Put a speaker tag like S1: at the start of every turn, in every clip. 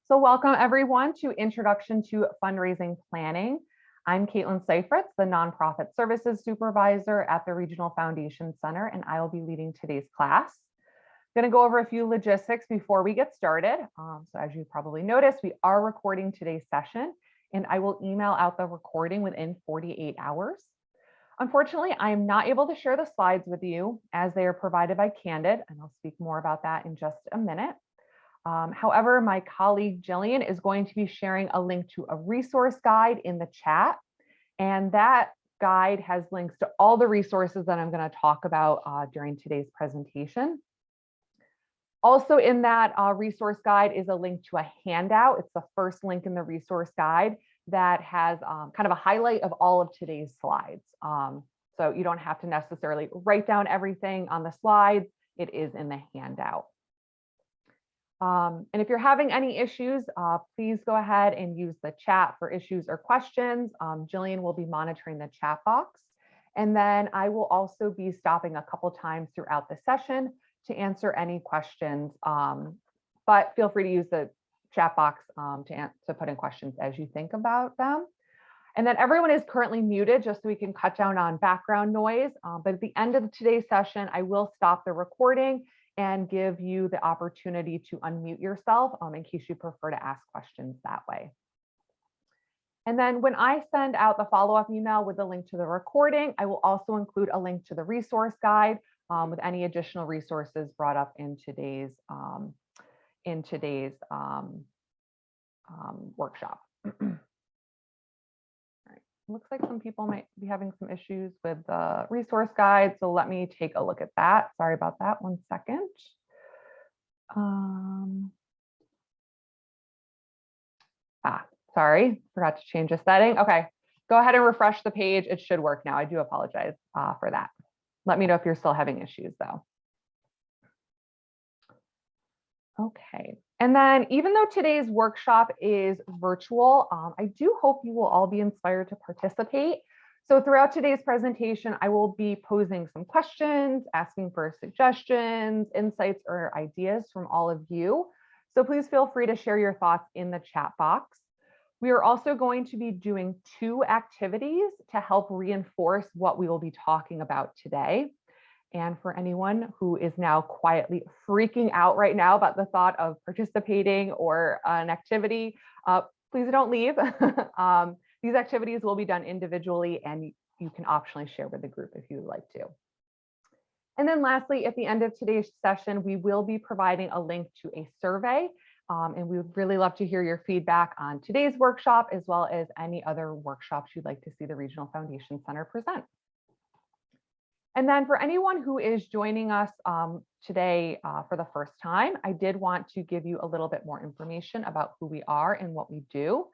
S1: So welcome everyone to Introduction to Fundraising Planning. I'm Caitlin Seifritz, the Nonprofit Services Supervisor at the Regional Foundation Center, and I will be leading today's class. I'm going to go over a few logistics before we get started. So as you probably noticed, we are recording today's session, and I will email out the recording within 48 hours. Unfortunately, I am not able to share the slides with you as they are provided by Candid, and I'll speak more about that in just a minute. However, my colleague Jillian is going to be sharing a link to a resource guide in the chat, and that guide has links to all the resources that I'm going to talk about during today's presentation. Also in that resource guide is a link to a handout. It's the first link in the resource guide that has kind of a highlight of all of today's slides. So you don't have to necessarily write down everything on the slides. It is in the handout. And if you're having any issues, please go ahead and use the chat for issues or questions. Jillian will be monitoring the chat box. And then I will also be stopping a couple times throughout the session to answer any questions. But feel free to use the chat box to put in questions as you think about them. And then everyone is currently muted just so we can cut down on background noise. But at the end of today's session, I will stop the recording and give you the opportunity to unmute yourself in case you prefer to ask questions that way. And then when I send out the follow-up email with the link to the recording, I will also include a link to the resource guide with any additional resources brought up in today's workshop. Looks like some people might be having some issues with the resource guide, so let me take a look at that. Sorry about that, 1 second. Sorry, forgot to change a setting. Okay, go ahead and refresh the page. It should work now. I do apologize for that. Let me know if you're still having issues though. Okay. And then even though today's workshop is virtual, I do hope you will all be inspired to participate. So throughout today's presentation, I will be posing some questions, asking for suggestions, insights, or ideas from all of you. So please feel free to share your thoughts in the chat box. We are also going to be doing 2 activities to help reinforce what we will be talking about today. And for anyone who is now quietly freaking out right now about the thought of participating or an activity, please don't leave. These activities will be done individually and you can optionally share with the group if you would like to. And then lastly, at the end of today's session, we will be providing a link to a survey. And we would really love to hear your feedback on today's workshop, as well as any other workshops you'd like to see the Regional Foundation Center present. And then for anyone who is joining us today for the first time, I did want to give you a little bit more information about who we are and what we do.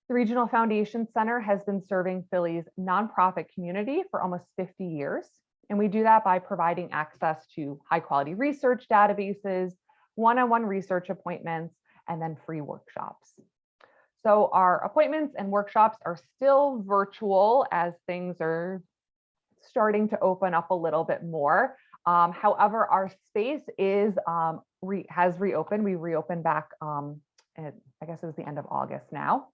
S1: The Regional Foundation Center has been serving Philly's nonprofit community for almost 50 years. And we do that by providing access to high quality research databases, one-on-one research appointments, and then free workshops. So our appointments and workshops are still virtual as things are starting to open up a little bit more. However, our space has reopened. We reopened back, I guess it was the end of August now.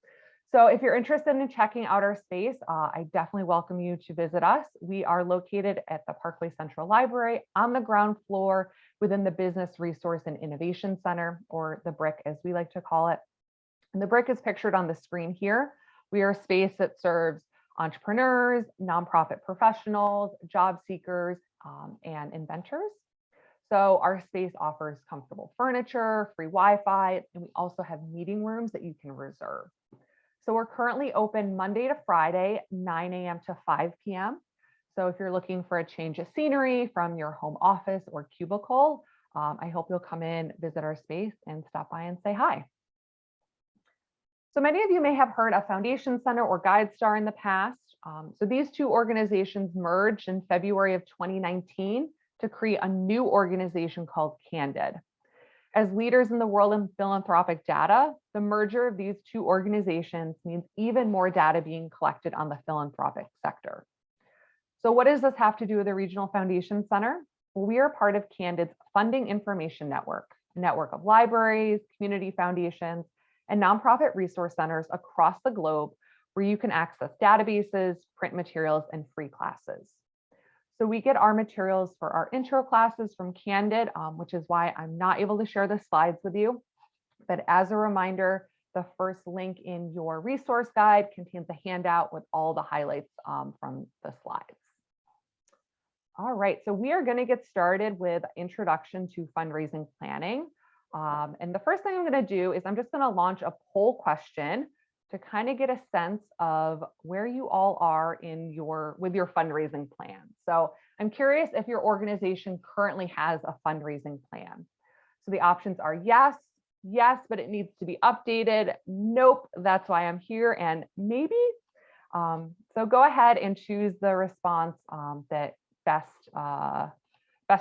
S1: So if you're interested in checking out our space, I definitely welcome you to visit us. We are located at the Parkway Central Library on the ground floor within the Business Resource and Innovation Center, or the BRIC as we like to call it. And the BRIC is pictured on the screen here. We are a space that serves entrepreneurs, nonprofit professionals, job seekers, and inventors. So our space offers comfortable furniture, free Wi-Fi, and we also have meeting rooms that you can reserve. So we're currently open Monday to Friday, 9 a.m. to 5 p.m. So if you're looking for a change of scenery from your home office or cubicle, I hope you'll come in, visit our space, and stop by and say hi. So many of you may have heard of Foundation Center or GuideStar in the past. So these 2 organizations merged in February of 2019 to create a new organization called Candid. As leaders in the world of philanthropic data, the merger of these 2 organizations means even more data being collected on the philanthropic sector. So what does this have to do with the Regional Foundation Center? Well, we are part of Candid's Funding Information Network. a network of libraries, community foundations, and nonprofit resource centers across the globe where you can access databases, print materials, and free classes. So we get our materials for our intro classes from Candid, which is why I'm not able to share the slides with you. But as a reminder, the first link in your resource guide contains a handout with all the highlights from the slides. All right, so we are going to get started with Introduction to Fundraising Planning. And the first thing I'm going to do is I'm just going to launch a poll question to kind of get a sense of where you all are with your fundraising plan. So I'm curious if your organization currently has a fundraising plan. So the options are yes, yes, but it needs to be updated. Nope, that's why I'm here, and maybe. So go ahead and choose the response that best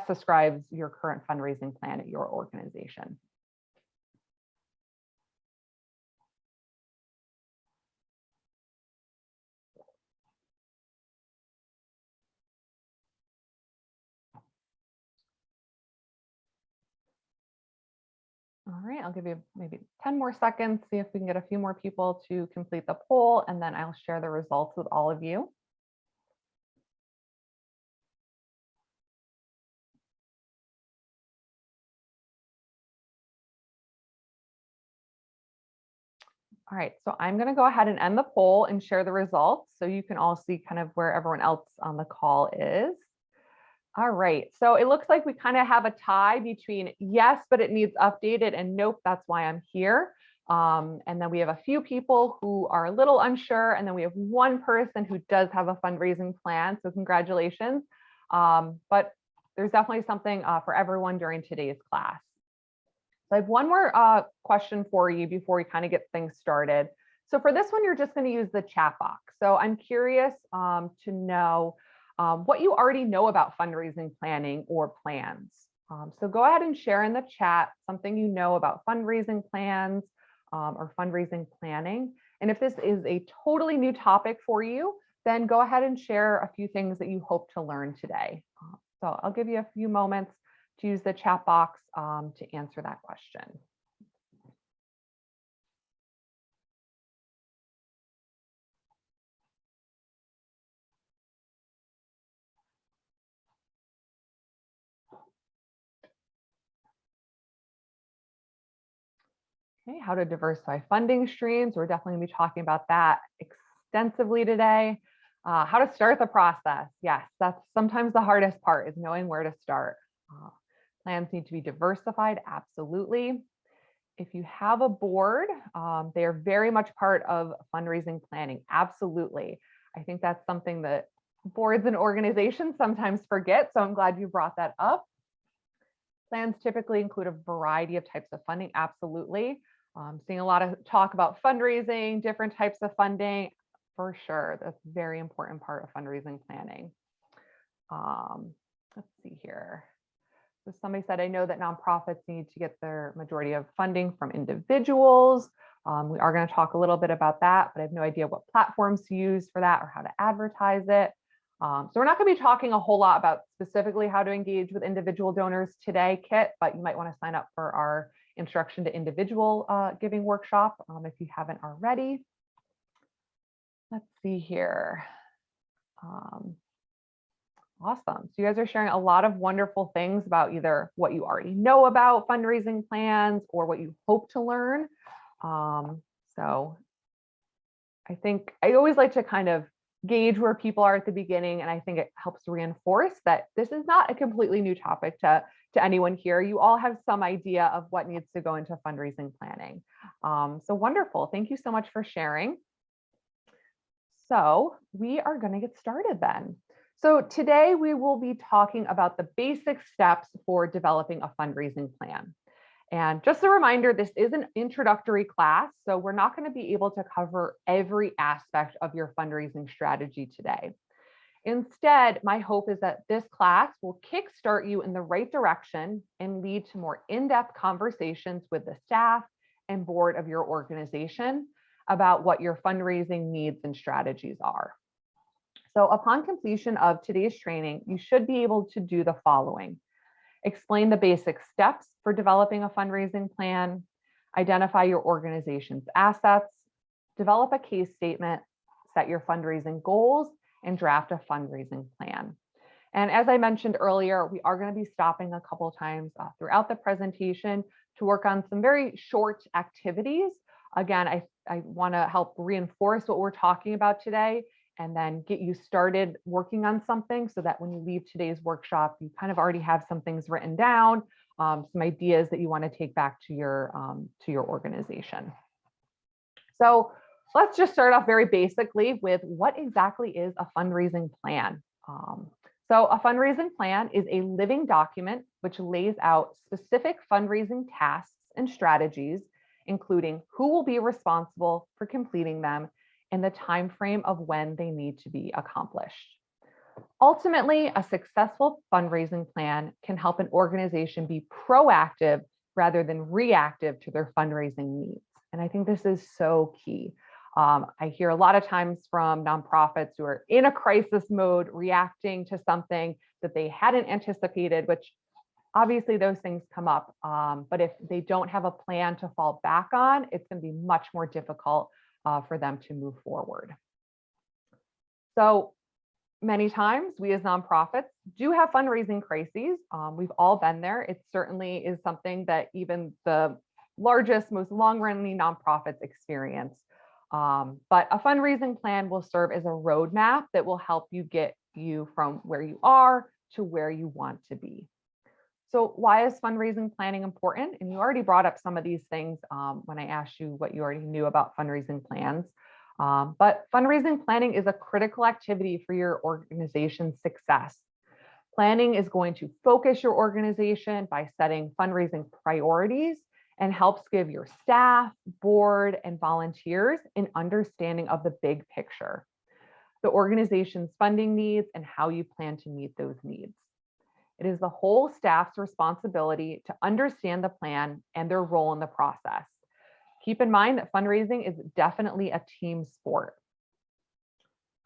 S1: describes your current fundraising plan at your organization. All right, I'll give you maybe 10 more seconds, see if we can get a few more people to complete the poll, and then I'll share the results with all of you. All right, so I'm going to go ahead and end the poll and share the results so you can all see kind of where everyone else on the call is. All right, so it looks like we kind of have a tie between yes, but it needs updated, and nope, that's why I'm here. And then we have a few people who are a little unsure, and then we have one person who does have a fundraising plan, so congratulations. But there's definitely something for everyone during today's class. So I have one more question for you before we kind of get things started. So for this one, you're just going to use the chat box. So I'm curious to know what you already know about fundraising planning or plans. So go ahead and share in the chat something you know about fundraising plans or fundraising planning. And if this is a totally new topic for you, then go ahead and share a few things that you hope to learn today. So I'll give you a few moments to use the chat box to answer that question. Okay, how to diversify funding streams. We're definitely going to be talking about that extensively today. How to start the process. Yes, that's sometimes the hardest part, is knowing where to start. Plans need to be diversified, absolutely. If you have a board, they are very much part of fundraising planning, absolutely. I think that's something that boards and organizations sometimes forget, so I'm glad you brought that up. Plans typically include a variety of types of funding, absolutely. Seeing a lot of talk about fundraising, different types of funding, for sure. That's a very important part of fundraising planning. Let's see here. So somebody said, I know that nonprofits need to get their majority of funding from individuals. We are going to talk a little bit about that, but I have no idea what platforms to use for that or how to advertise it. So we're not going to be talking a whole lot about specifically how to engage with individual donors today, Kit, but you might want to sign up for our Introduction to Individual Giving workshop if you haven't already. Let's see here. Awesome. So you guys are sharing a lot of wonderful things about either what you already know about fundraising plans or what you hope to learn. So I think I always like to kind of gauge where people are at the beginning, and I think it helps reinforce that this is not a completely new topic to anyone here. You all have some idea of what needs to go into fundraising planning. So wonderful. Thank you so much for sharing. So we are going to get started then. So today we will be talking about the basic steps for developing a fundraising plan. And just a reminder, this is an introductory class, so we're not going to be able to cover every aspect of your fundraising strategy today. Instead, my hope is that this class will kickstart you in the right direction and lead to more in-depth conversations with the staff and board of your organization about what your fundraising needs and strategies are. So upon completion of today's training, you should be able to do the following: explain the basic steps for developing a fundraising plan, identify your organization's assets, develop a case statement, set your fundraising goals, and draft a fundraising plan. And as I mentioned earlier, we are going to be stopping a couple of times throughout the presentation to work on some very short activities. Again, I want to help reinforce what we're talking about today and then get you started working on something so that when you leave today's workshop, you kind of already have some things written down, some ideas that you want to take back to your organization. So let's just start off very basically with what exactly is a fundraising plan. So a fundraising plan is a living document which lays out specific fundraising tasks and strategies, including who will be responsible for completing them and the time frame of when they need to be accomplished. Ultimately, a successful fundraising plan can help an organization be proactive rather than reactive to their fundraising needs. And I think this is so key. I hear a lot of times from nonprofits who are in a crisis mode, reacting to something that they hadn't anticipated, which obviously those things come up. But if they don't have a plan to fall back on, it's going to be much more difficult for them to move forward. So many times we as nonprofits do have fundraising crises. We've all been there. It certainly is something that even the largest, most long-running nonprofits experience. But a fundraising plan will serve as a roadmap that will help you get you from where you are to where you want to be. So why is fundraising planning important? And you already brought up some of these things when I asked you what you already knew about fundraising plans. But fundraising planning is a critical activity for your organization's success. Planning is going to focus your organization by setting fundraising priorities and helps give your staff, board, and volunteers an understanding of the big picture, the organization's funding needs, and how you plan to meet those needs. It is the whole staff's responsibility to understand the plan and their role in the process. Keep in mind that fundraising is definitely a team sport.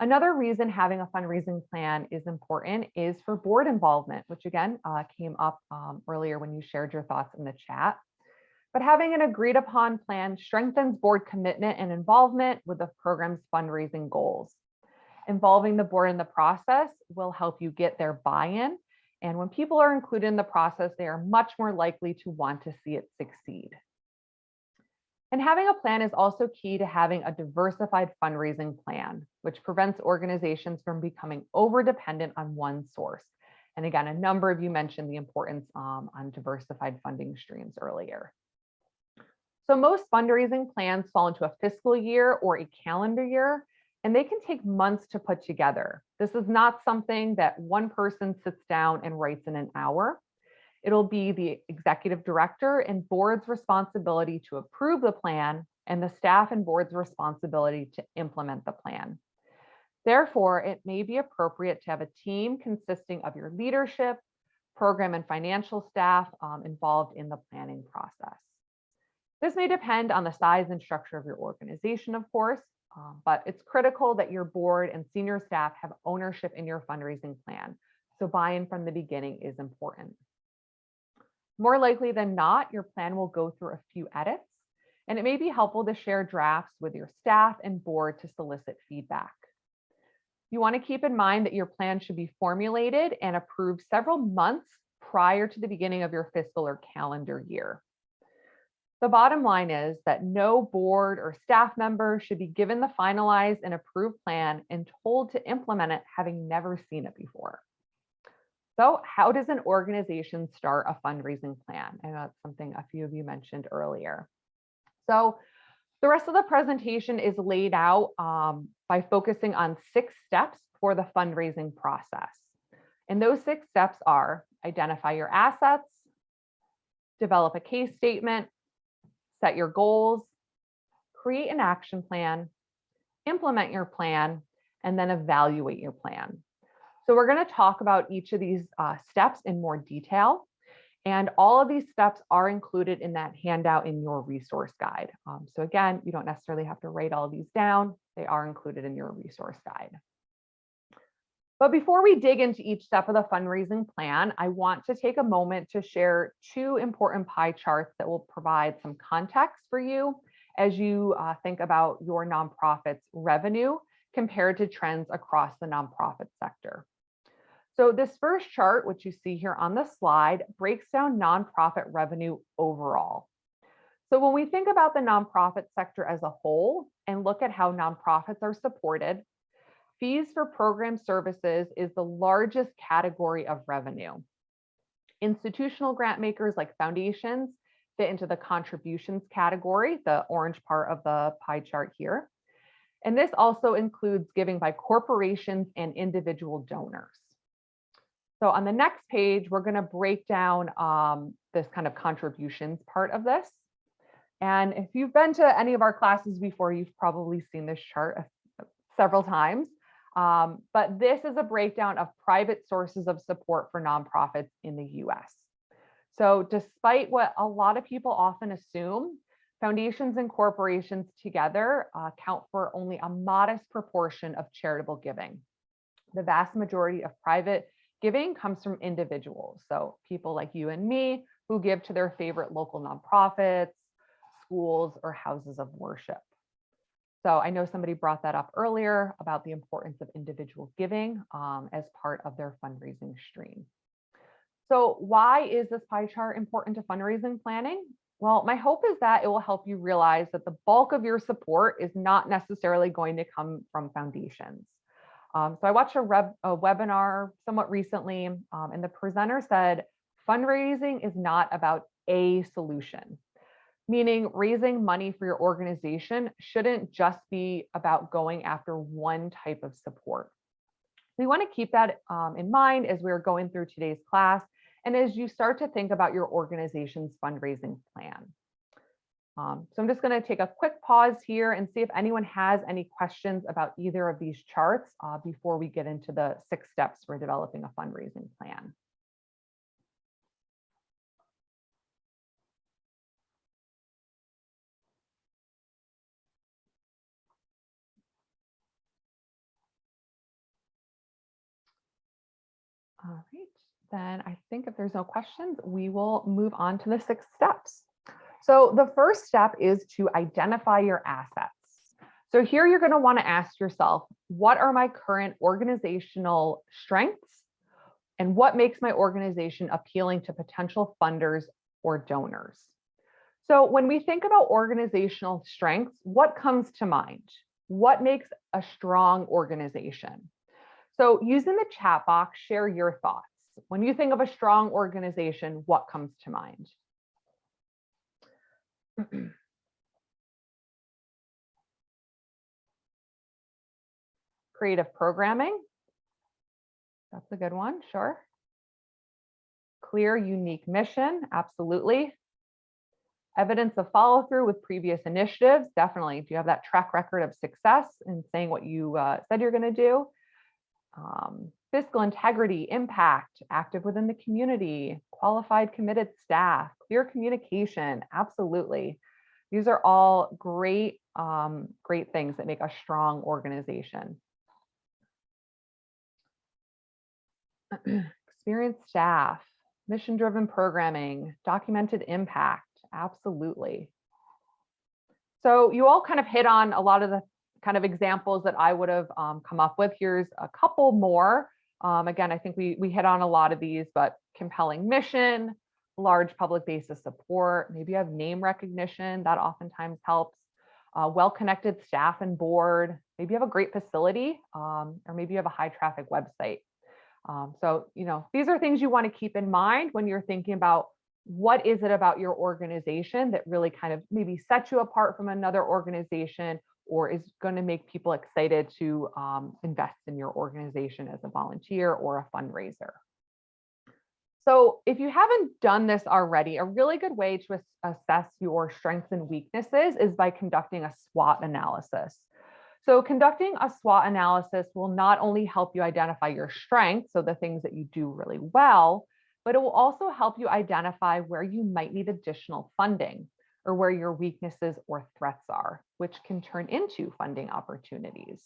S1: Another reason having a fundraising plan is important is for board involvement, which again came up earlier when you shared your thoughts in the chat. But having an agreed upon plan strengthens board commitment and involvement with the program's fundraising goals. Involving the board in the process will help you get their buy-in. And when people are included in the process, they are much more likely to want to see it succeed. And having a plan is also key to having a diversified fundraising plan, which prevents organizations from becoming over-dependent on one source. And again, a number of you mentioned the importance on diversified funding streams earlier. So most fundraising plans fall into a fiscal year or a calendar year, and they can take months to put together. This is not something that one person sits down and writes in an hour. It'll be the executive director and board's responsibility to approve the plan and the staff and board's responsibility to implement the plan. Therefore, it may be appropriate to have a team consisting of your leadership, program and financial staff involved in the planning process. This may depend on the size and structure of your organization, of course, but it's critical that your board and senior staff have ownership in your fundraising plan. So buy-in from the beginning is important. More likely than not, your plan will go through a few edits, and it may be helpful to share drafts with your staff and board to solicit feedback. You want to keep in mind that your plan should be formulated and approved several months prior to the beginning of your fiscal or calendar year. The bottom line is that no board or staff member should be given the finalized and approved plan and told to implement it having never seen it before. So how does an organization start a fundraising plan? I know that's something a few of you mentioned earlier. So the rest of the presentation is laid out by focusing on 6 steps for the fundraising process. And those 6 steps are: identify your assets, develop a case statement, set your goals, create an action plan, implement your plan, and then evaluate your plan. So we're going to talk about each of these steps in more detail. And all of these steps are included in that handout in your resource guide. So again, you don't necessarily have to write all of these down. They are included in your resource guide. But before we dig into each step of the fundraising plan, I want to take a moment to share two important pie charts that will provide some context for you as you think about your nonprofit's revenue compared to trends across the nonprofit sector. So this first chart, which you see here on the slide, breaks down nonprofit revenue overall. So when we think about the nonprofit sector as a whole and look at how nonprofits are supported, fees for program services is the largest category of revenue. Institutional grant makers like foundations fit into the contributions category, the orange part of the pie chart here. And this also includes giving by corporations and individual donors. So on the next page, we're going to break down this kind of contributions part of this. And if you've been to any of our classes before, you've probably seen this chart several times. But this is a breakdown of private sources of support for nonprofits in the US. So despite what a lot of people often assume, foundations and corporations together account for only a modest proportion of charitable giving. The vast majority of private giving comes from individuals. So people like you and me who give to their favorite local nonprofits, schools, or houses of worship. So I know somebody brought that up earlier about the importance of individual giving as part of their fundraising stream. So why is this pie chart important to fundraising planning? Well, my hope is that it will help you realize that the bulk of your support is not necessarily going to come from foundations. So I watched a webinar somewhat recently, and the presenter said, fundraising is not about a solution, meaning raising money for your organization shouldn't just be about going after one type of support. We want to keep that in mind as we're going through today's class and as you start to think about your organization's fundraising plan. So I'm just going to take a quick pause here and see if anyone has any questions about either of these charts before we get into the 6 steps for developing a fundraising plan. All right, then I think if there's no questions, we will move on to the 6 steps. So the first step is to identify your assets. So here you're going to want to ask yourself, what are my current organizational strengths? And what makes my organization appealing to potential funders or donors? So when we think about organizational strengths, what comes to mind? What makes a strong organization? So using the chat box, share your thoughts. When you think of a strong organization, what comes to mind? Creative programming. That's a good one, sure. Clear, unique mission, absolutely. Evidence of follow through with previous initiatives, definitely. Do you have that track record of success in saying what you said you're going to do? Fiscal integrity, impact, active within the community, qualified, committed staff, clear communication, absolutely. These are all great, great things that make a strong organization. Experienced staff, mission-driven programming, documented impact, absolutely. So you all kind of hit on a lot of the kind of examples that I would have come up with. Here's a couple more. Again, I think we hit on a lot of these, but compelling mission, large public base of support, maybe you have name recognition, that oftentimes helps. Well-connected staff and board, maybe you have a great facility, or maybe you have a high traffic website. So, these are things you want to keep in mind when you're thinking about what is it about your organization that really kind of maybe sets you apart from another organization or is going to make people excited to invest in your organization as a volunteer or a fundraiser. So if you haven't done this already, a really good way to assess your strengths and weaknesses is by conducting a SWOT analysis. So conducting a SWOT analysis will not only help you identify your strengths, so the things that you do really well, but it will also help you identify where you might need additional funding or where your weaknesses or threats are, which can turn into funding opportunities.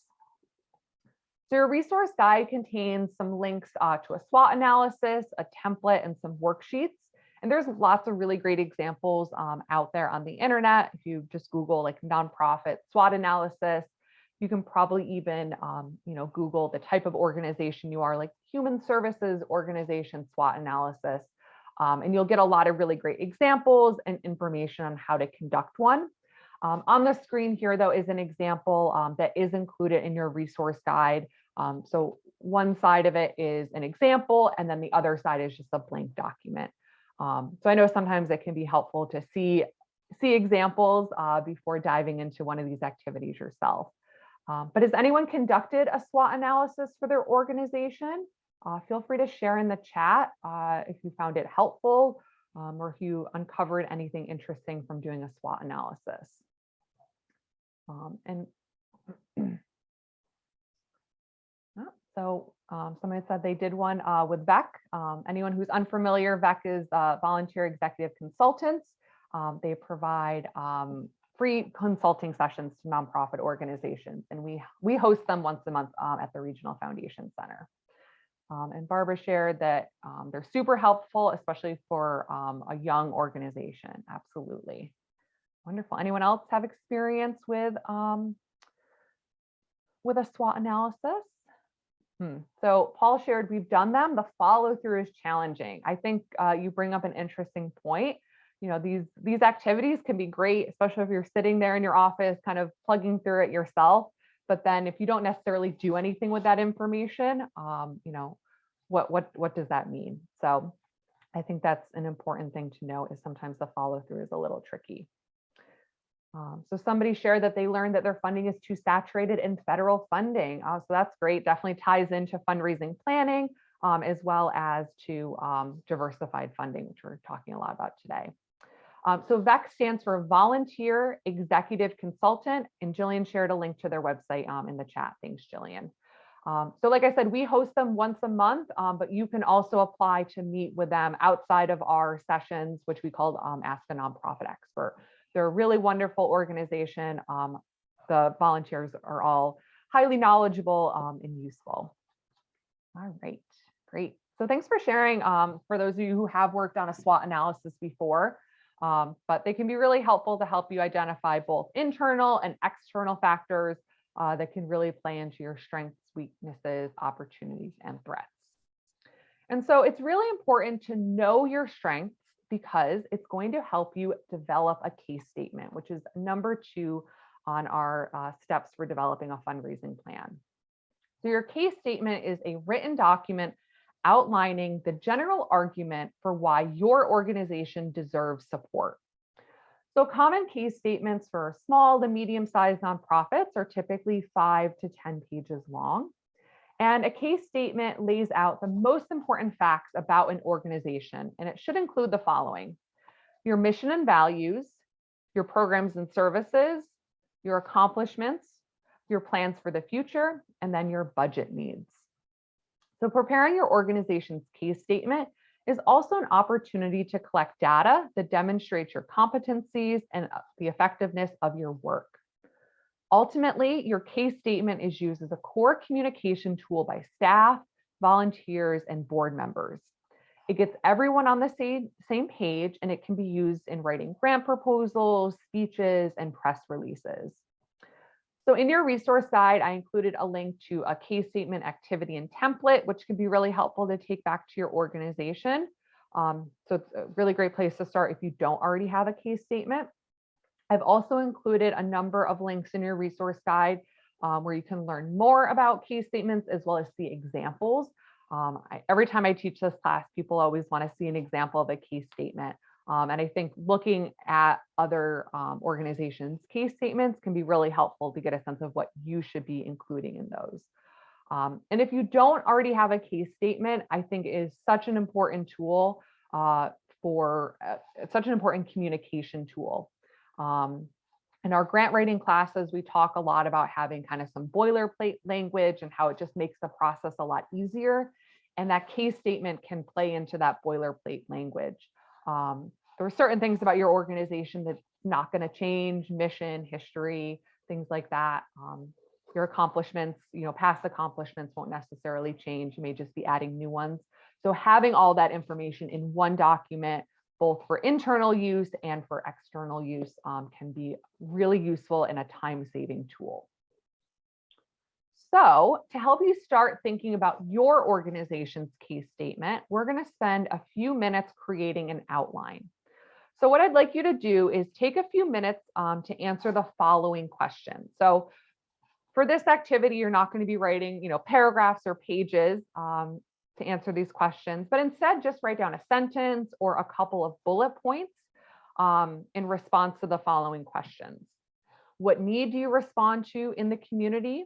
S1: So your resource guide contains some links to a SWOT analysis, a template, and some worksheets. And there's lots of really great examples out there on the internet. If you just Google like nonprofit SWOT analysis, you can probably even Google the type of organization you are, like human services organization SWOT analysis. And you'll get a lot of really great examples and information on how to conduct one. On the screen here, though, is an example that is included in your resource guide. So one side of it is an example, and then the other side is just a blank document. So I know sometimes it can be helpful to see examples before diving into one of these activities yourself. But has anyone conducted a SWOT analysis for their organization? Feel free to share in the chat if you found it helpful or if you uncovered anything interesting from doing a SWOT analysis. Somebody said they did one with VEC. Anyone who's unfamiliar, VEC is Volunteer Executive Consultants. They provide free consulting sessions to nonprofit organizations, and we host them once a month at the Regional Foundation Center. And Barbara shared that they're super helpful, especially for a young organization. Absolutely. Wonderful. Anyone else have experience with a SWOT analysis? So Paul shared we've done them. The follow through is challenging. I think you bring up an interesting point. These activities can be great, especially if you're sitting there in your office, kind of plugging through it yourself. But then if you don't necessarily do anything with that information, what does that mean? So I think that's an important thing to know, is sometimes the follow through is a little tricky. So somebody shared that they learned that their funding is too saturated in federal funding. So that's great. Definitely ties into fundraising planning as well as to diversified funding, which we're talking a lot about today. So VEC stands for Volunteer Executive Consultant, and Jillian shared a link to their website in the chat. Thanks, Jillian. So like I said, we host them once a month, but you can also apply to meet with them outside of our sessions, which we call Ask a Nonprofit Expert. They're a really wonderful organization. The volunteers are all highly knowledgeable and useful. All right, great. So thanks for sharing for those of you who have worked on a SWOT analysis before, but they can be really helpful to help you identify both internal and external factors that can really play into your strengths, weaknesses, opportunities, and threats. And so it's really important to know your strengths, because it's going to help you develop a case statement, which is number 2 on our steps for developing a fundraising plan. So your case statement is a written document outlining the general argument for why your organization deserves support. So common case statements for small to medium-sized nonprofits are typically 5 to 10 pages long. And a case statement lays out the most important facts about an organization, and it should include the following: your mission and values, your programs and services, your accomplishments, your plans for the future, and then your budget needs. So preparing your organization's case statement is also an opportunity to collect data that demonstrates your competencies and the effectiveness of your work. Ultimately, your case statement is used as a core communication tool by staff, volunteers, and board members. It gets everyone on the same page, and it can be used in writing grant proposals, speeches, and press releases. So in your resource guide, I included a link to a case statement activity and template, which can be really helpful to take back to your organization. So it's a really great place to start if you don't already have a case statement. I've also included a number of links in your resource guide where you can learn more about case statements as well as see examples. Every time I teach this class, people always want to see an example of a case statement. And I think looking at other organizations' case statements can be really helpful to get a sense of what you should be including in those. And if you don't already have a case statement, I think it is such an important tool such an important communication tool. In our grant writing classes, we talk a lot about having kind of some boilerplate language and how it just makes the process a lot easier. And that case statement can play into that boilerplate language. There are certain things about your organization that's not going to change, mission, history, things like that. Your accomplishments, past accomplishments won't necessarily change. You may just be adding new ones. So having all that information in one document, both for internal use and for external use, can be really useful and a time-saving tool. So to help you start thinking about your organization's case statement, we're going to spend a few minutes creating an outline. So what I'd like you to do is take a few minutes to answer the following questions. So for this activity, you're not going to be writing, paragraphs or pages to answer these questions, but instead just write down a sentence or a couple of bullet points in response to the following questions. What need do you respond to in the community?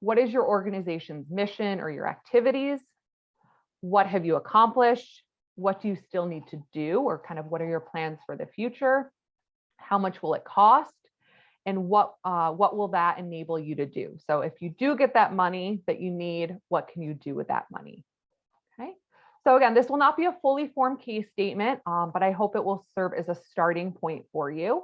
S1: What is your organization's mission or your activities? What have you accomplished? What do you still need to do, or kind of what are your plans for the future? How much will it cost? And what will that enable you to do? So if you do get that money that you need, what can you do with that money? Okay. So again, this will not be a fully formed case statement, but I hope it will serve as a starting point for you.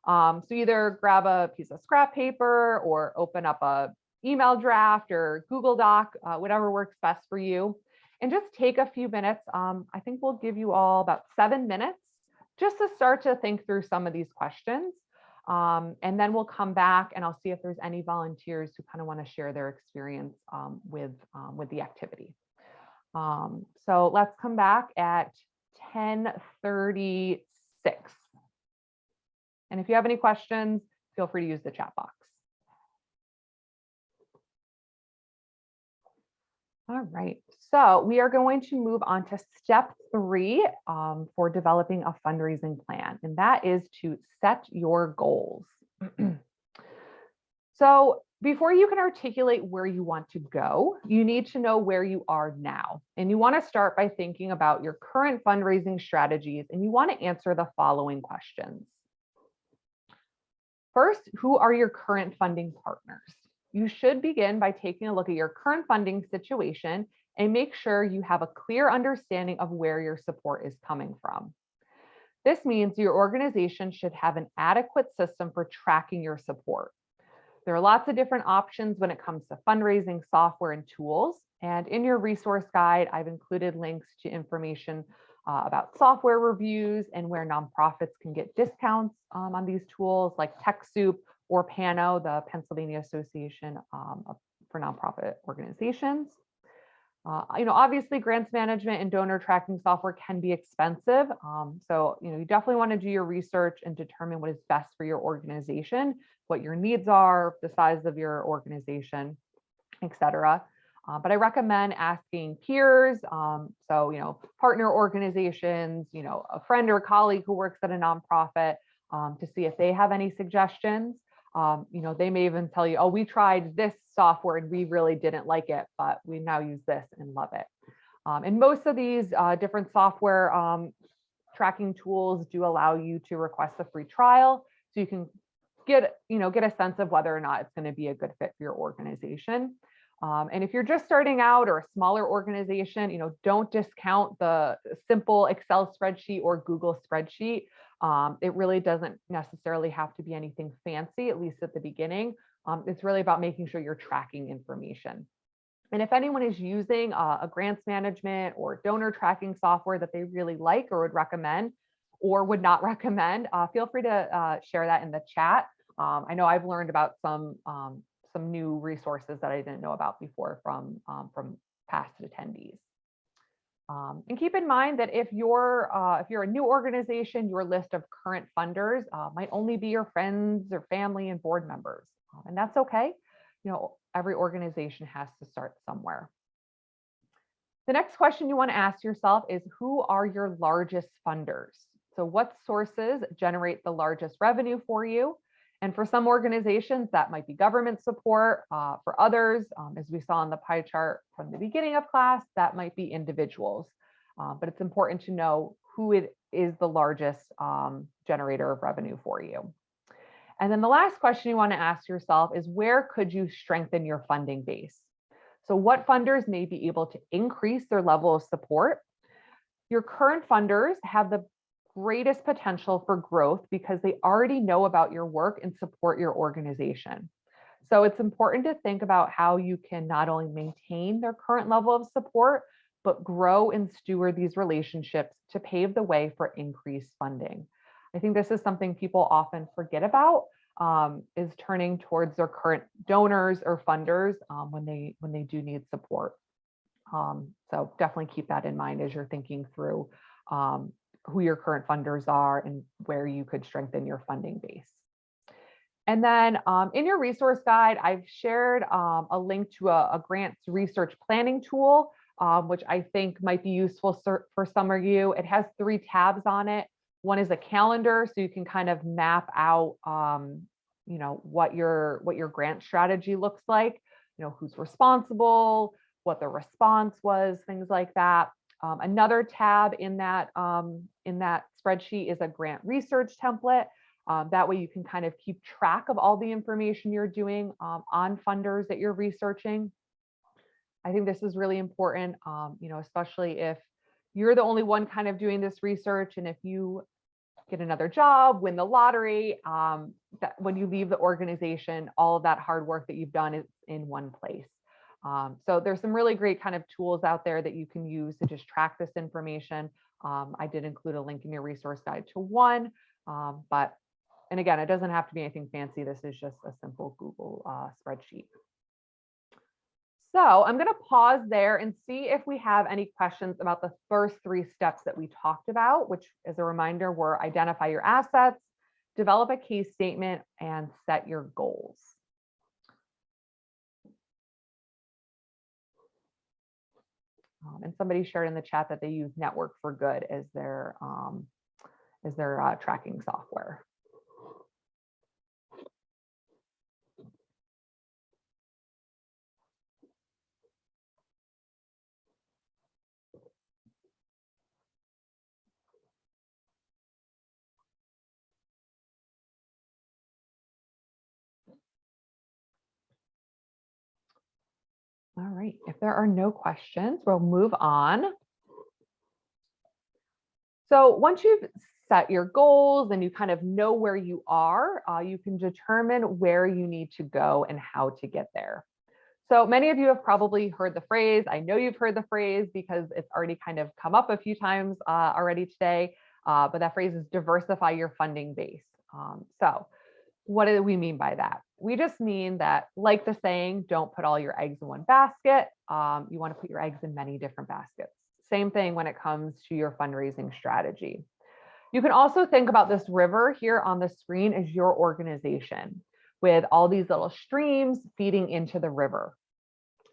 S1: So either grab a piece of scrap paper or open up a email draft or Google Doc, whatever works best for you. And just take a few minutes. I think we'll give you all about 7 minutes just to start to think through some of these questions. And then we'll come back and I'll see if there's any volunteers who kind of want to share their experience with the activity. So let's come back at 10:36. And if you have any questions, feel free to use the chat box. All right, so we are going to move on to step 3 for developing a fundraising plan, and that is to set your goals. So before you can articulate where you want to go, you need to know where you are now. And you want to start by thinking about your current fundraising strategies, and you want to answer the following questions. First, who are your current funding partners? You should begin by taking a look at your current funding situation and make sure you have a clear understanding of where your support is coming from. This means your organization should have an adequate system for tracking your support. There are lots of different options when it comes to fundraising software and tools. And in your resource guide, I've included links to information about software reviews and where nonprofits can get discounts on these tools like TechSoup or PANO, the Pennsylvania Association for Nonprofit Organizations. Obviously grants management and donor tracking software can be expensive. So, you definitely want to do your research and determine what is best for your organization, what your needs are, the size of your organization, et cetera. But I recommend asking peers, so, partner organizations, a friend or colleague who works at a nonprofit to see if they have any suggestions. They may even tell you, oh, we tried this software and we really didn't like it, but we now use this and love it. And most of these different software tracking tools do allow you to request a free trial, so you can get a sense of whether or not it's going to be a good fit for your organization. And if you're just starting out or a smaller organization, don't discount the simple Excel spreadsheet or Google spreadsheet. It really doesn't necessarily have to be anything fancy, at least at the beginning. It's really about making sure you're tracking information. And if anyone is using a grants management or donor tracking software that they really like or would recommend or would not recommend, feel free to share that in the chat. I know I've learned about some new resources that I didn't know about before from past attendees. And keep in mind that if you're a new organization, your list of current funders might only be your friends or family and board members, and that's okay. Every organization has to start somewhere. The next question you want to ask yourself is, who are your largest funders? So what sources generate the largest revenue for you? And for some organizations, that might be government support. For others, as we saw in the pie chart from the beginning of class, that might be individuals. But it's important to know who is the largest generator of revenue for you. And then the last question you want to ask yourself is, where could you strengthen your funding base? So what funders may be able to increase their level of support? Your current funders have the greatest potential for growth because they already know about your work and support your organization. So it's important to think about how you can not only maintain their current level of support, but grow and steward these relationships to pave the way for increased funding. I think this is something people often forget about, is turning towards their current donors or funders when they do need support. So definitely keep that in mind as you're thinking through who your current funders are and where you could strengthen your funding base. And then in your resource guide, I've shared a link to a grants research planning tool, which I think might be useful for some of you. It has 3 tabs on it. One is a calendar, so you can kind of map out, what your grant strategy looks like, who's responsible, what the response was, things like that. Another tab in that spreadsheet is a grant research template. That way you can kind of keep track of all the information you're doing on funders that you're researching. I think this is really important, especially if you're the only one kind of doing this research, and if you get another job, win the lottery, that when you leave the organization, all of that hard work that you've done is in one place. So there's some really great kind of tools out there that you can use to just track this information. I did include a link in your resource guide to one, and again, it doesn't have to be anything fancy. This is just a simple Google spreadsheet. So I'm going to pause there and see if we have any questions about the first 3 steps that we talked about, which, as a reminder, were identify your assets, develop a case statement, and set your goals. And somebody shared in the chat that they use Network for Good as their tracking software. All right, if there are no questions, we'll move on. So once you've set your goals and you kind of know where you are, you can determine where you need to go and how to get there. So many of you have probably heard the phrase. I know you've heard the phrase because it's already kind of come up a few times already today, but that phrase is diversify your funding base. So what do we mean by that? We just mean that, like the saying, don't put all your eggs in one basket. You want to put your eggs in many different baskets. Same thing when it comes to your fundraising strategy. You can also think about this river here on the screen as your organization, with all these little streams feeding into the river.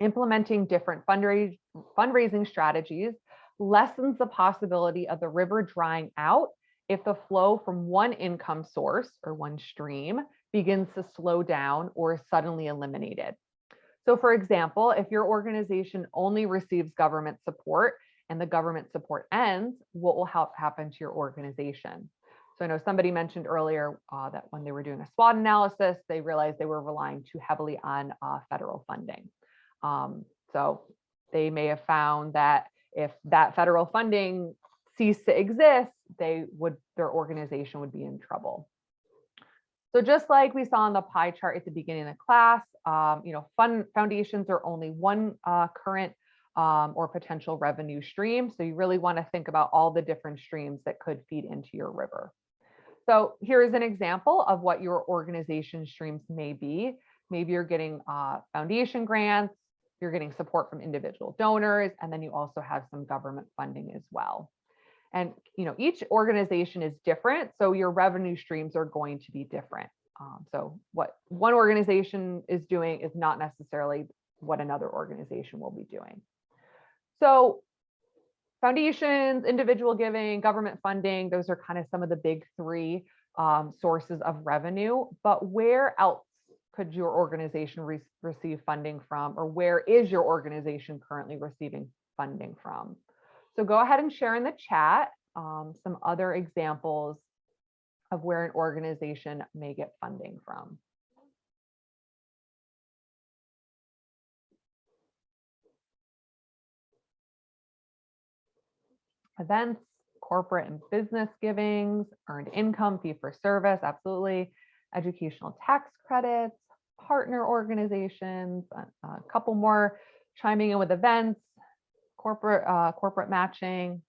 S1: Implementing different fundraising strategies lessens the possibility of the river drying out if the flow from one income source or one stream begins to slow down or is suddenly eliminated. So for example, if your organization only receives government support and the government support ends, what will happen to your organization? So I know somebody mentioned earlier that when they were doing a SWOT analysis, they realized they were relying too heavily on federal funding. So they may have found that if that federal funding ceased to exist, their organization would be in trouble. So just like we saw on the pie chart at the beginning of the class, foundations are only one current or potential revenue stream. So you really want to think about all the different streams that could feed into your river. So here is an example of what your organization streams may be. Maybe you're getting foundation grants, you're getting support from individual donors, and then you also have some government funding as well. And each organization is different, so your revenue streams are going to be different. So what one organization is doing is not necessarily what another organization will be doing. So foundations, individual giving, government funding, those are kind of some of the big 3 sources of revenue. But where else could your organization receive funding from, or where is your organization currently receiving funding from? So go ahead and share in the chat some other examples of where an organization may get funding from. Events, corporate and business givings, earned income, fee for service, absolutely. Educational tax credits, partner organizations, a couple more chiming in with events, corporate matching.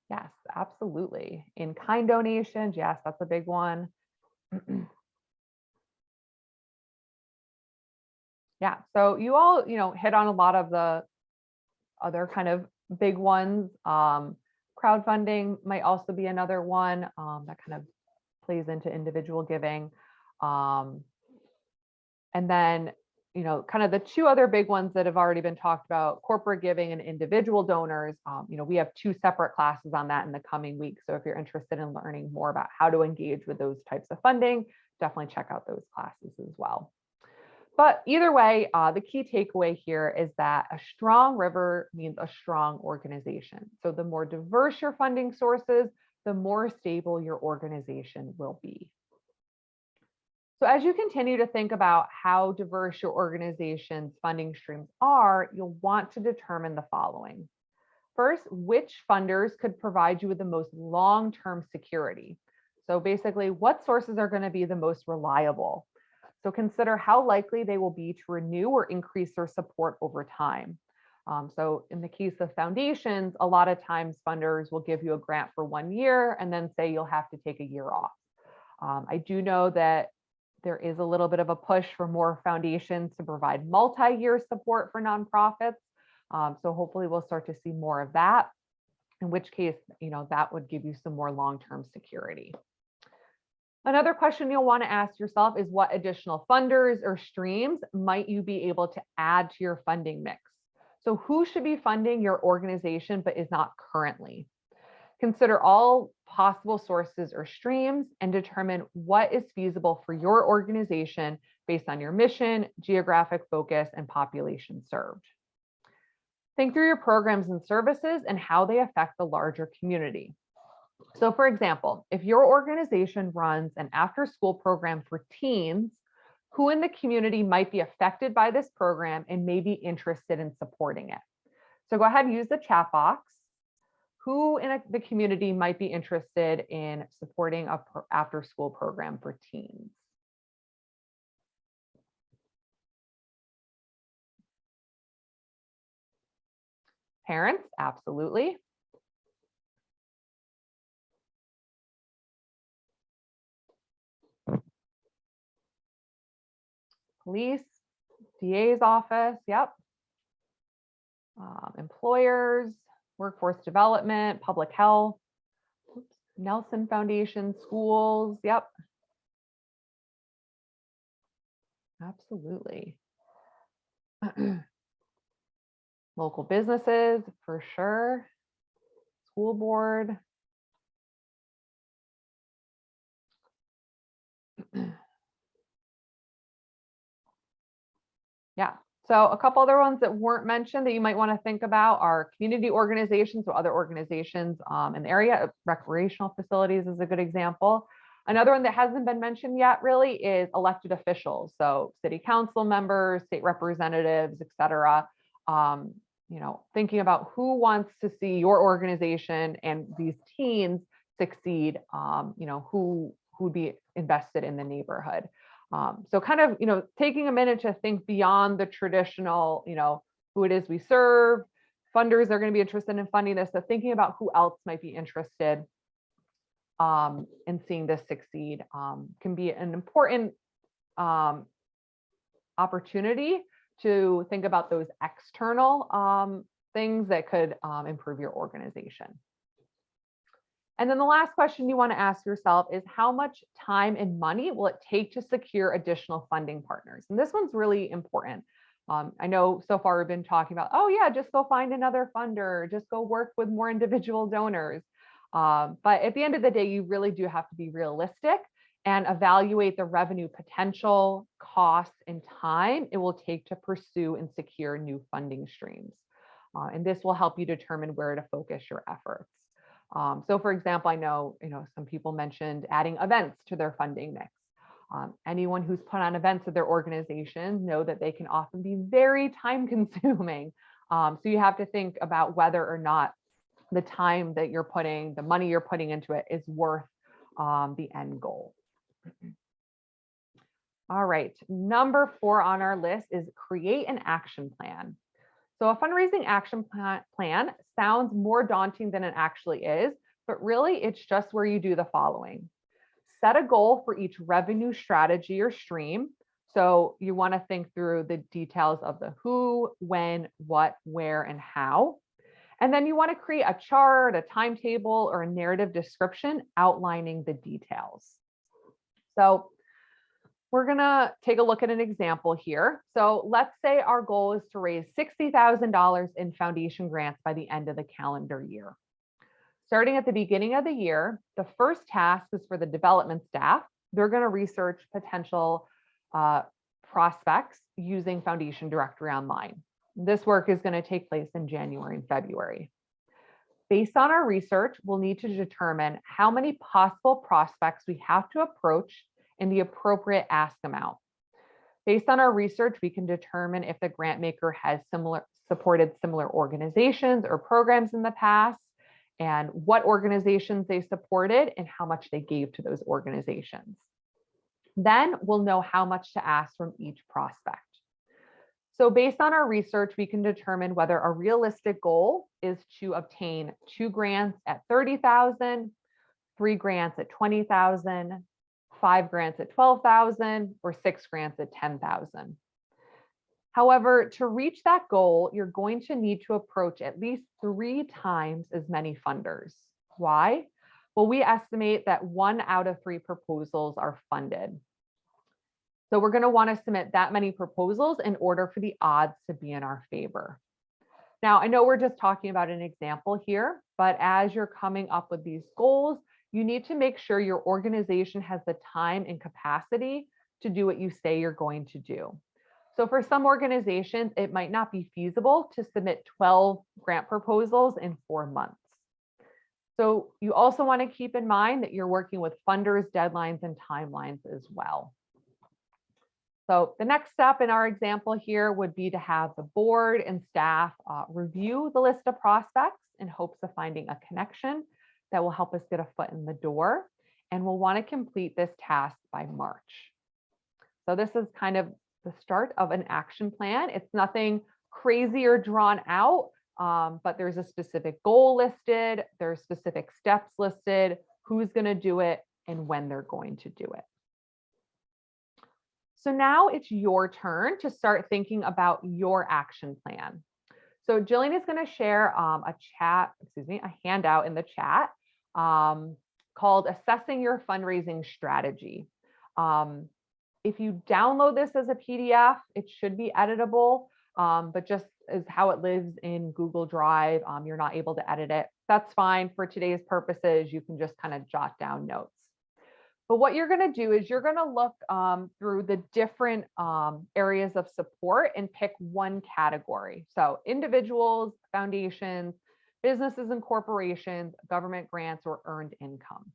S1: Yes, absolutely. In-kind donations. Yes, that's a big one. Yeah, so you all, hit on a lot of the other kind of big ones. Crowdfunding might also be another one that kind of plays into individual giving. And then, kind of the two other big ones that have already been talked about, corporate giving and individual donors. We have two separate classes on that in the coming weeks. So if you're interested in learning more about how to engage with those types of funding, definitely check out those classes as well. But either way, the key takeaway here is that a strong river means a strong organization. So the more diverse your funding sources, the more stable your organization will be. So as you continue to think about how diverse your organization's funding streams are, you'll want to determine the following. First, which funders could provide you with the most long-term security? So basically, what sources are going to be the most reliable? So consider how likely they will be to renew or increase their support over time. So in the case of foundations, a lot of times funders will give you a grant for 1 year and then say you'll have to take a year off. I do know that there is a little bit of a push for more foundations to provide multi-year support for nonprofits. So hopefully we'll start to see more of that, in which case, that would give you some more long-term security. Another question you'll want to ask yourself is what additional funders or streams might you be able to add to your funding mix? So who should be funding your organization but is not currently? Consider all possible sources or streams and determine what is feasible for your organization based on your mission, geographic focus, and population served. Think through your programs and services and how they affect the larger community. So for example, if your organization runs an after-school program for teens, who in the community might be affected by this program and may be interested in supporting it? So go ahead and use the chat box. Who in the community might be interested in supporting an after-school program for teens? Parents, absolutely. Police, DA's office, yep. Employers, workforce development, public health, Nelson Foundation, schools, yep. Absolutely. Local businesses, for sure. School board. Yeah. So a couple other ones that weren't mentioned that you might want to think about are community organizations or other organizations in the area. Recreational facilities is a good example. Another one that hasn't been mentioned yet really is elected officials. So city council members, state representatives, et cetera. Thinking about who wants to see your organization and these teens succeed, who would be invested in the neighborhood. So kind of, taking a minute to think beyond the traditional, who it is we serve. Funders are going to be interested in funding this. So thinking about who else might be interested in seeing this succeed can be an important opportunity to think about those external things that could improve your organization. And then the last question you want to ask yourself is how much time and money will it take to secure additional funding partners? And this one's really important. I know so far we've been talking about, oh yeah, just go find another funder, just go work with more individual donors. But at the end of the day, you really do have to be realistic and evaluate the revenue potential, costs, and time it will take to pursue and secure new funding streams. And this will help you determine where to focus your efforts. So for example, I know, some people mentioned adding events to their funding mix. Anyone who's put on events at their organization know that they can often be very time consuming. So you have to think about whether or not the time that you're putting, the money you're putting into it is worth the end goal. All right, number 4 on our list is create an action plan. So a fundraising action plan sounds more daunting than it actually is, but really it's just where you do the following. Set a goal for each revenue strategy or stream. So you want to think through the details of the who, when, what, where, and how. And then you want to create a chart, a timetable, or a narrative description outlining the details. So we're going to take a look at an example here. So let's say our goal is to raise $60,000 in foundation grants by the end of the calendar year. Starting at the beginning of the year, the first task is for the development staff. They're going to research potential prospects using Foundation Directory Online. This work is going to take place in January and February. Based on our research, we'll need to determine how many possible prospects we have to approach and the appropriate ask amount. Based on our research, we can determine if the grant maker has supported similar organizations or programs in the past, and what organizations they supported and how much they gave to those organizations. Then we'll know how much to ask from each prospect. So based on our research, we can determine whether a realistic goal is to obtain 2 grants at $30,000, 3 grants at $20,000, 5 grants at $12,000, or 6 grants at $10,000. However, to reach that goal, you're going to need to approach at least 3 times as many funders. Why? Well, we estimate that 1 out of 3 proposals are funded. So we're going to want to submit that many proposals in order for the odds to be in our favor. Now, I know we're just talking about an example here, but as you're coming up with these goals, you need to make sure your organization has the time and capacity to do what you say you're going to do. So for some organizations, it might not be feasible to submit 12 grant proposals in 4 months. So you also want to keep in mind that you're working with funders, deadlines, and timelines as well. So the next step in our example here would be to have the board and staff review the list of prospects in hopes of finding a connection that will help us get a foot in the door. And we'll want to complete this task by March. So this is kind of the start of an action plan. It's nothing crazy or drawn out, but there's a specific goal listed, there's specific steps listed, who's going to do it, and when they're going to do it. So now it's your turn to start thinking about your action plan. So Jillian is going to share a handout in the chat called Assessing Your Fundraising Strategy. If you download this as a PDF, it should be editable, but just as how it lives in Google Drive, you're not able to edit it. That's fine. For today's purposes, you can just kind of jot down notes. But what you're going to do is you're going to look through the different areas of support and pick one category. So individuals, foundations, businesses and corporations, government grants, or earned income.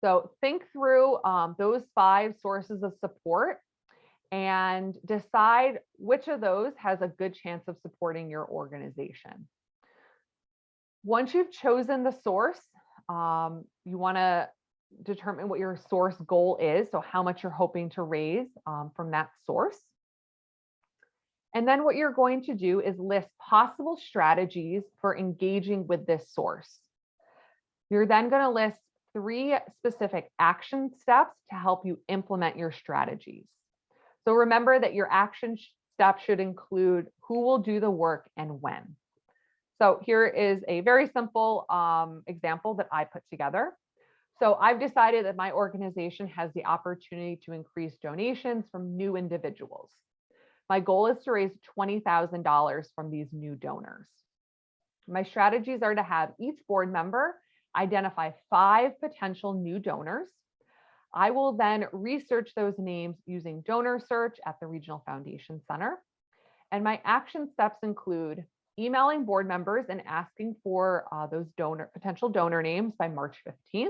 S1: So think through those 5 sources of support and decide which of those has a good chance of supporting your organization. Once you've chosen the source, you want to determine what your source goal is, so how much you're hoping to raise from that source. And then what you're going to do is list possible strategies for engaging with this source. You're then going to list 3 specific action steps to help you implement your strategies. So remember that your action steps should include who will do the work and when. So here is a very simple example that I put together. So I've decided that my organization has the opportunity to increase donations from new individuals. My goal is to raise $20,000 from these new donors. My strategies are to have each board member identify 5 potential new donors. I will then research those names using donor search at the Regional Foundation Center. And my action steps include emailing board members and asking for those potential donor names by March 15th.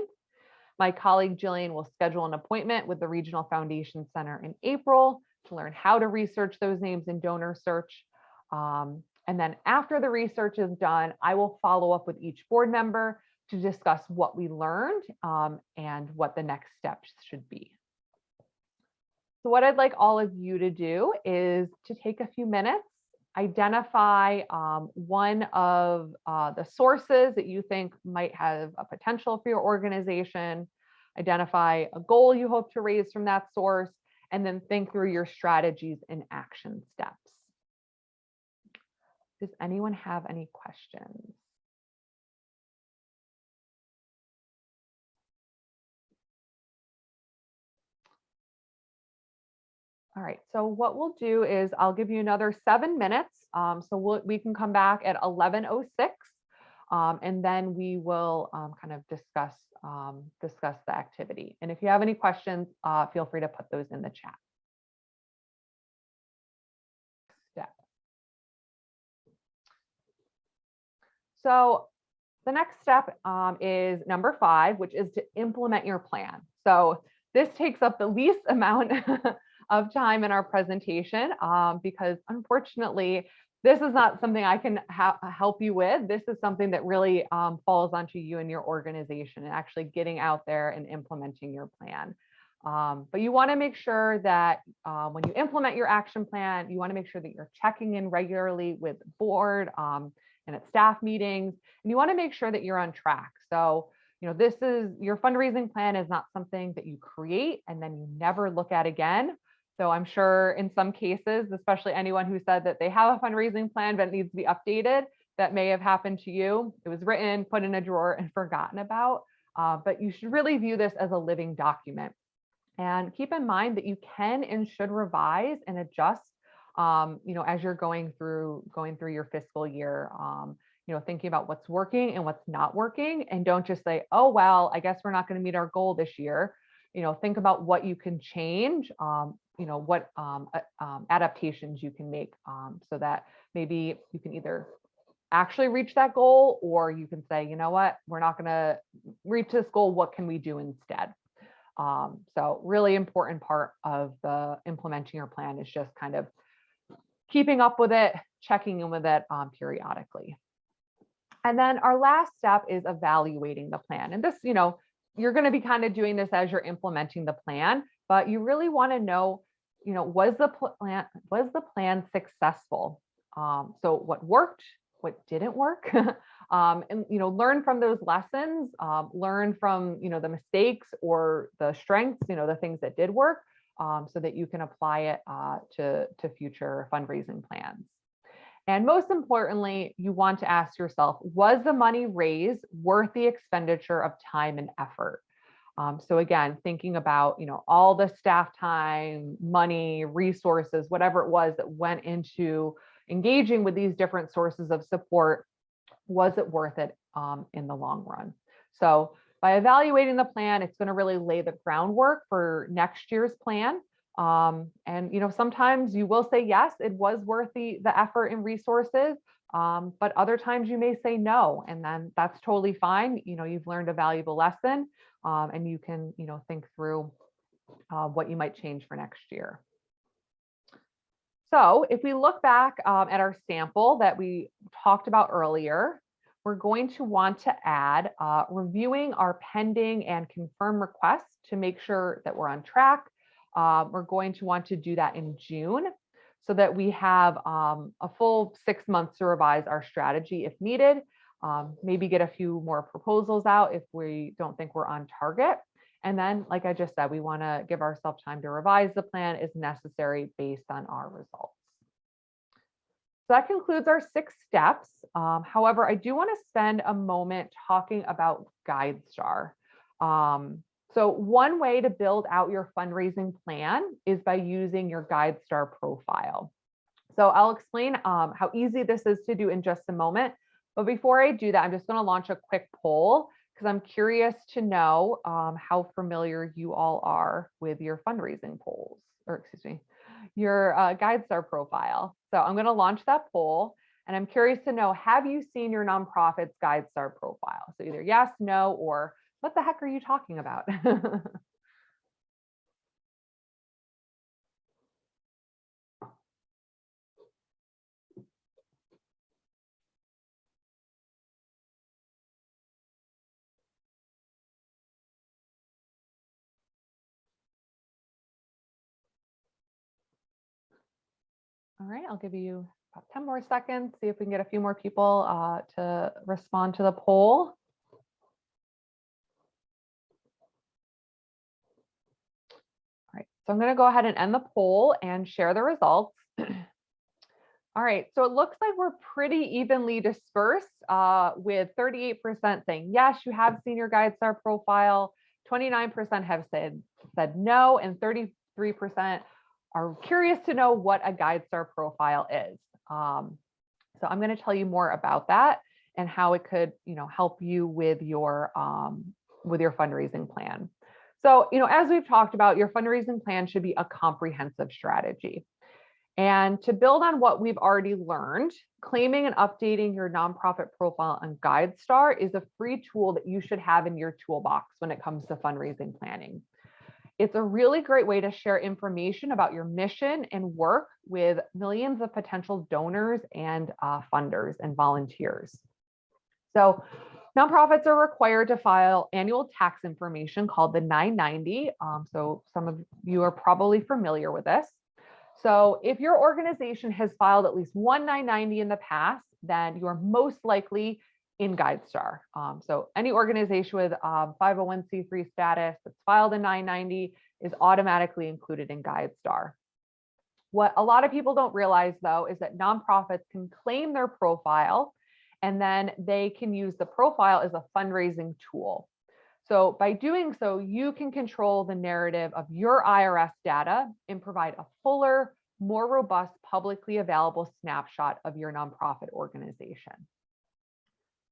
S1: My colleague Jillian will schedule an appointment with the Regional Foundation Center in April to learn how to research those names in donor search. And then after the research is done, I will follow up with each board member to discuss what we learned and what the next steps should be. So what I'd like all of you to do is to take a few minutes, identify one of the sources that you think might have a potential for your organization, identify a goal you hope to raise from that source, and then think through your strategies and action steps. Does anyone have any questions? All right, so what we'll do is I'll give you another 7 minutes. We can come back at 11:06, and then we will kind of discuss the activity. And if you have any questions, feel free to put those in the chat. Step. So the next step is number 5, which is to implement your plan. So this takes up the least amount of time in our presentation because unfortunately, this is not something I can help you with. This is something that really falls onto you and your organization and actually getting out there and implementing your plan. But you want to make sure that when you implement your action plan, you want to make sure that you're checking in regularly with the board and at staff meetings, and you want to make sure that you're on track. So, this is your fundraising plan is not something that you create and then you never look at again. So I'm sure in some cases, especially anyone who said that they have a fundraising plan but it needs to be updated, that may have happened to you. It was written, put in a drawer, and forgotten about. But you should really view this as a living document. And keep in mind that you can and should revise and adjust as you're going through your fiscal year, thinking about what's working and what's not working, and don't just say, oh, well, I guess we're not going to meet our goal this year. Think about what you can change, what adaptations you can make so that maybe you can either actually reach that goal, or you can say, you know what, we're not going to reach this goal. What can we do instead? So really important part of the implementing your plan is just kind of keeping up with it, checking in with it periodically. And then our last step is evaluating the plan. And this, you're going to be kind of doing this as you're implementing the plan, but you really want to know, was the plan successful? So what worked, what didn't work, and learn from those lessons, learn from the mistakes or the strengths, the things that did work, so that you can apply it to future fundraising plans. And most importantly, you want to ask yourself, was the money raised worth the expenditure of time and effort? So again, thinking about, all the staff time, money, resources, whatever it was that went into engaging with these different sources of support, was it worth it in the long run? So by evaluating the plan, it's going to really lay the groundwork for next year's plan. And sometimes you will say, yes, it was worth the effort and resources, but other times you may say no, and then that's totally fine. You've learned a valuable lesson, and you can, think through what you might change for next year. So if we look back at our sample that we talked about earlier, we're going to want to add reviewing our pending and confirmed requests to make sure that we're on track. We're going to want to do that in June so that we have a full 6 months to revise our strategy if needed, maybe get a few more proposals out if we don't think we're on target. And then, like I just said, we want to give ourselves time to revise the plan as necessary based on our results. So that concludes our 6 steps. However, I do want to spend a moment talking about GuideStar. So one way to build out your fundraising plan is by using your GuideStar profile. So I'll explain how easy this is to do in just a moment. But before I do that, I'm just going to launch a quick poll because I'm curious to know how familiar you all are with your fundraising polls, or excuse me, your GuideStar profile. So I'm going to launch that poll, and I'm curious to know, have you seen your nonprofit's GuideStar profile? So either yes, no, or what the heck are you talking about? All right, I'll give you about 10 more seconds, see if we can get a few more people to respond to the poll. All right, so I'm going to go ahead and end the poll and share the results. All right, so it looks like we're pretty evenly dispersed with 38% saying yes, you have seen your GuideStar profile, 29% have said no, and 33% are curious to know what a GuideStar profile is. So I'm going to tell you more about that and how it could, help you with your fundraising plan. So, as we've talked about, your fundraising plan should be a comprehensive strategy. And to build on what we've already learned, claiming and updating your nonprofit profile on GuideStar is a free tool that you should have in your toolbox when it comes to fundraising planning. It's a really great way to share information about your mission and work with millions of potential donors and funders and volunteers. So nonprofits are required to file annual tax information called the 990. So some of you are probably familiar with this. So if your organization has filed at least one 990 in the past, then you are most likely in GuideStar. So any organization with 501c3 status that's filed a 990 is automatically included in GuideStar. What a lot of people don't realize, though, is that nonprofits can claim their profile, and then they can use the profile as a fundraising tool. So by doing so, you can control the narrative of your IRS data and provide a fuller, more robust, publicly available snapshot of your nonprofit organization.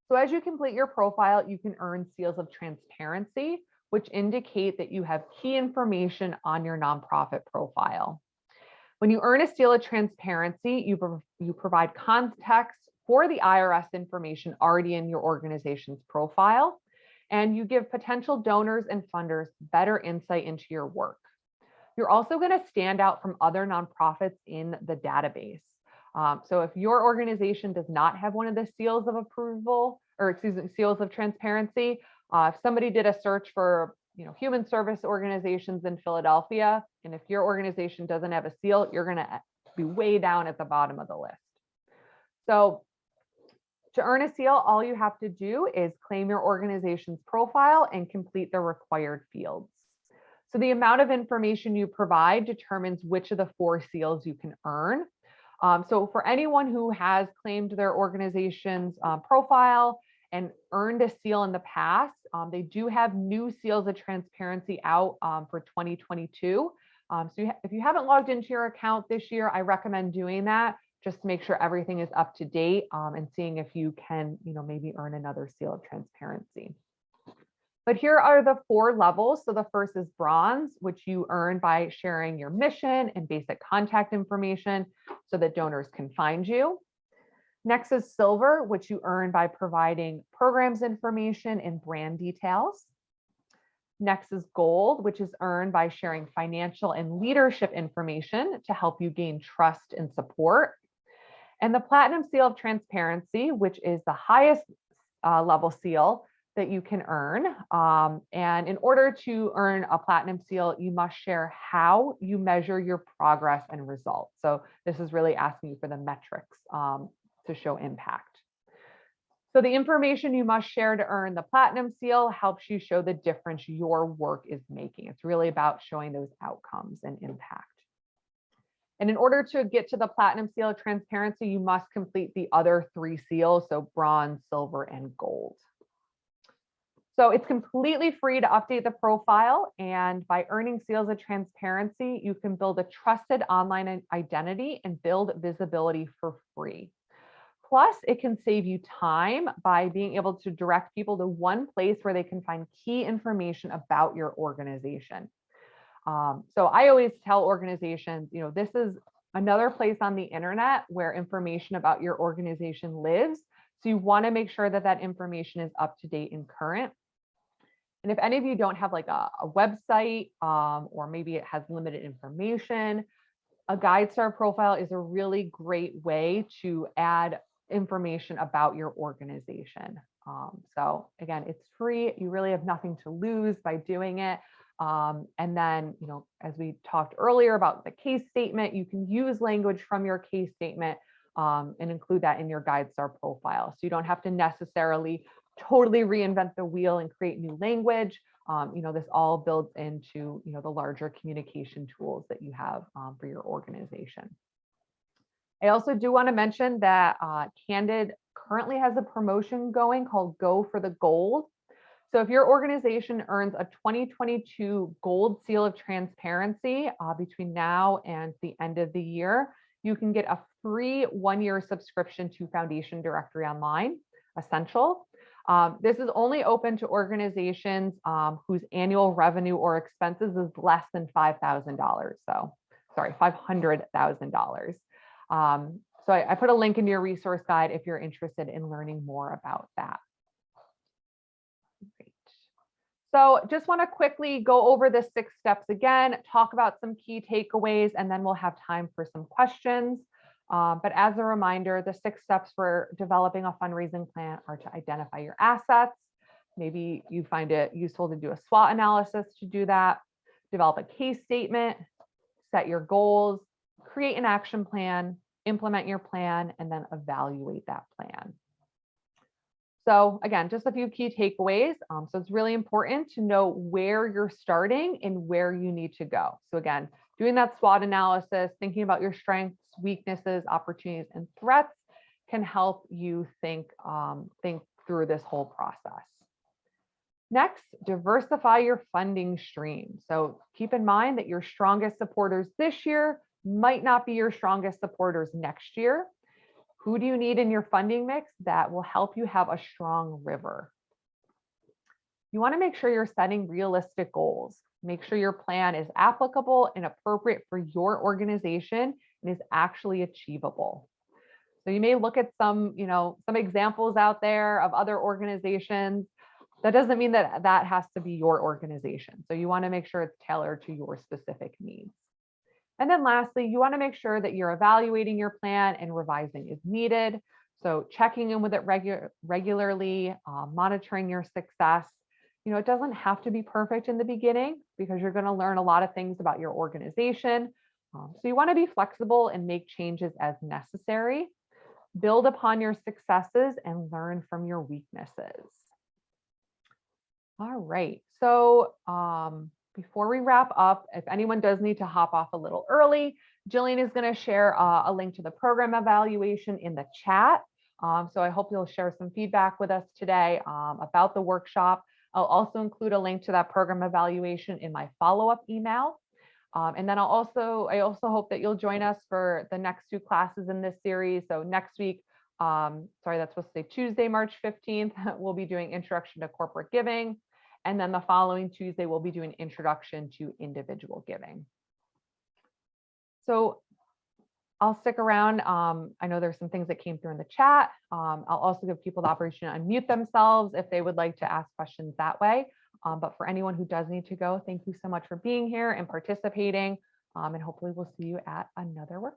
S1: So as you complete your profile, you can earn seals of transparency, which indicate that you have key information on your nonprofit profile. When you earn a seal of transparency, you provide context for the IRS information already in your organization's profile, and you give potential donors and funders better insight into your work. You're also going to stand out from other nonprofits in the database. So if your organization does not have one of the seals of approval, or seals of transparency, if somebody did a search for human service organizations in Philadelphia, and if your organization doesn't have a seal, you're going to be way down at the bottom of the list. So to earn a seal, all you have to do is claim your organization's profile and complete the required fields. So the amount of information you provide determines which of the 4 seals you can earn. So for anyone who has claimed their organization's profile and earned a seal in the past, they do have new seals of transparency out for 2022. So if you haven't logged into your account this year, I recommend doing that just to make sure everything is up to date and seeing if you can, maybe earn another seal of transparency. But here are the 4 levels. So the first is bronze, which you earn by sharing your mission and basic contact information so that donors can find you. Next is silver, which you earn by providing programs information and brand details. Next is gold, which is earned by sharing financial and leadership information to help you gain trust and support. And the platinum seal of transparency, which is the highest level seal that you can earn. And in order to earn a platinum seal, you must share how you measure your progress and results. So this is really asking you for the metrics to show impact. So the information you must share to earn the platinum seal helps you show the difference your work is making. It's really about showing those outcomes and impact. And in order to get to the platinum seal of transparency, you must complete the other 3 seals, so bronze, silver, and gold. So it's completely free to update the profile, and by earning seals of transparency, you can build a trusted online identity and build visibility for free. Plus, it can save you time by being able to direct people to one place where they can find key information about your organization. So I always tell organizations, this is another place on the internet where information about your organization lives. So you want to make sure that that information is up to date and current. And if any of you don't have like a website or maybe it has limited information, a GuideStar profile is a really great way to add information about your organization. So again, it's free. You really have nothing to lose by doing it. And then, as we talked earlier about the case statement, you can use language from your case statement and include that in your GuideStar profile. So you don't have to necessarily totally reinvent the wheel and create new language. This all builds into, the larger communication tools that you have for your organization. I also do want to mention that Candid currently has a promotion going called Go for the Gold. So if your organization earns a 2022 Gold Seal of Transparency between now and the end of the year, you can get a free 1-year subscription to Foundation Directory Online Essential. This is only open to organizations whose annual revenue or expenses is less than $5,000. So, sorry, $500,000. So I put a link in your resource guide if you're interested in learning more about that. Great. So just want to quickly go over the 6 steps again, talk about some key takeaways, and then we'll have time for some questions. But as a reminder, the 6 steps for developing a fundraising plan are to identify your assets. Maybe you find it useful to do a SWOT analysis to do that, develop a case statement, set your goals, create an action plan, implement your plan, and then evaluate that plan. So again, just a few key takeaways. So it's really important to know where you're starting and where you need to go. So again, doing that SWOT analysis, thinking about your strengths, weaknesses, opportunities, and threats can help you think through this whole process. Next, diversify your funding stream. So keep in mind that your strongest supporters this year might not be your strongest supporters next year. Who do you need in your funding mix that will help you have a strong river? You want to make sure you're setting realistic goals. Make sure your plan is applicable and appropriate for your organization and is actually achievable. So you may look at some examples out there of other organizations. That doesn't mean that that has to be your organization. So you want to make sure it's tailored to your specific needs. And then lastly, you want to make sure that you're evaluating your plan and revising is needed. So checking in with it regularly, monitoring your success. It doesn't have to be perfect in the beginning because you're going to learn a lot of things about your organization. So you want to be flexible and make changes as necessary. Build upon your successes and learn from your weaknesses. All right. So before we wrap up, if anyone does need to hop off a little early, Jillian is going to share a link to the program evaluation in the chat. So I hope you'll share some feedback with us today about the workshop. I'll also include a link to that program evaluation in my follow-up email. And then I also hope that you'll join us for the next 2 classes in this series. So next week, sorry, that's supposed to say Tuesday, March 15th, we'll be doing Introduction to Corporate Giving. And then the following Tuesday, we'll be doing Introduction to Individual Giving. So I'll stick around. I know there's some things that came through in the chat. I'll also give people the opportunity to unmute themselves if they would like to ask questions that way. But for anyone who does need to go, thank you so much for being here and participating. And hopefully we'll see you at another workshop.